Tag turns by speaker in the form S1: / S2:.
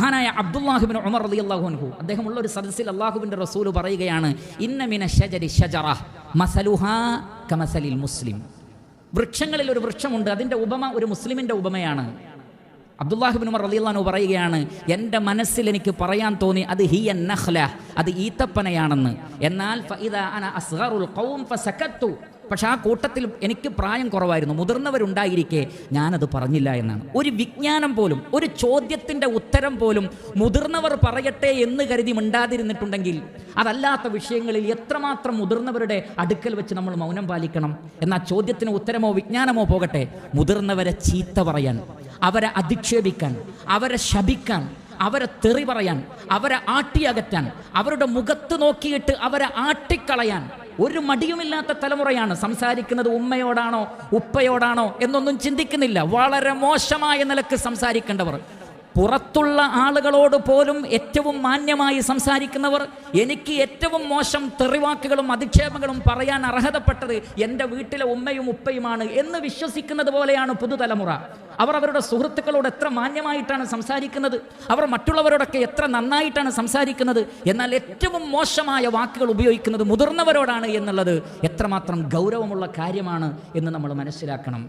S1: മഹാനായ അബ്ദുല്ലാഹിബ്നു ഉമർ റളിയല്ലാഹു അൻഹു അദ്ദേഹമുള്ള ഒരു സദസ്സിൽ അല്ലാഹുവിൻ്റെ റസൂൽ പറയുകയാണ്, ഇന്ന മിന ശജരി ശജറ മസലുഹാ കമസലിൽ മുസ്ലിം. വൃക്ഷങ്ങളിൽ ഒരു വൃക്ഷമുണ്ട്, അതിൻ്റെ ഉപമ ഒരു മുസ്ലിമിൻ്റെ ഉപമയാണ്. അബ്ദുല്ലാഹിബ്നു ഉമർ റളിയല്ലാഹു അൻഹു പറയുകയാണ്, എൻ്റെ മനസ്സിൽ എനിക്ക് പറയാൻ തോന്നി അത് ഹിയ നഖ്ല, അത് ഈത്തപ്പനയാണെന്ന്. എന്നാൽ ഫഇദാ അന അസ്ഗറുൽ ഖൗം ഫസകത്തു, പക്ഷെ ആ കൂട്ടത്തിൽ എനിക്ക് പ്രായം കുറവായിരുന്നു, മുതിർന്നവരുണ്ടായിരിക്കെ ഞാനത് പറഞ്ഞില്ല എന്നാണ്. ഒരു വിജ്ഞാനം പോലും, ഒരു ചോദ്യത്തിൻ്റെ ഉത്തരം പോലും മുതിർന്നവർ പറയട്ടെ എന്ന് കരുതി മിണ്ടാതിരുന്നിട്ടുണ്ടെങ്കിൽ അതല്ലാത്ത വിഷയങ്ങളിൽ എത്രമാത്രം മുതിർന്നവരുടെ അടുക്കൽ വെച്ച് നമ്മൾ മൗനം പാലിക്കണം. എന്നാൽ ചോദ്യത്തിന് ഉത്തരമോ വിജ്ഞാനമോ പോകട്ടെ, മുതിർന്നവരെ ചീത്ത പറയാൻ, അവരെ അധിക്ഷേപിക്കാൻ, അവരെ ശപിക്കാൻ, അവരെ തെറി പറയാൻ, അവരെ ആട്ടിയകറ്റാൻ, അവരുടെ മുഖത്ത് നോക്കിയിട്ട് അവരെ ആട്ടിക്കളയാൻ ഒരു മടിയുമില്ലാത്ത തലമുറയാണ്. സംസാരിക്കുന്നത് ഉമ്മയോടാണോ ഉപ്പയോടാണോ എന്നൊന്നും ചിന്തിക്കുന്നില്ല. വളരെ മോശമായ നിലക്ക് സംസാരിക്കേണ്ടവർ, പുറത്തുള്ള ആളുകളോട് പോലും ഏറ്റവും മാന്യമായി സംസാരിക്കുന്നവർ, എനിക്ക് ഏറ്റവും മോശം തെറിവാക്കുകളും അധിക്ഷേപങ്ങളും പറയാൻ അർഹതപ്പെട്ടത് എൻ്റെ വീട്ടിലെ ഉമ്മയും ഉപ്പയുമാണ് എന്ന് വിശ്വസിക്കുന്നത് പോലെയാണ് പുതുതലമുറ. അവർ അവരുടെ സുഹൃത്തുക്കളോട് എത്ര മാന്യമായിട്ടാണ് സംസാരിക്കുന്നത്, അവർ മറ്റുള്ളവരോടൊക്കെ എത്ര നന്നായിട്ടാണ് സംസാരിക്കുന്നത്. എന്നാൽ ഏറ്റവും മോശമായ വാക്കുകൾ ഉപയോഗിക്കുന്നത് മുതിർന്നവരോടാണ് എന്നുള്ളത് എത്രമാത്രം ഗൗരവമുള്ള കാര്യമാണ് എന്ന് നമ്മൾ മനസ്സിലാക്കണം.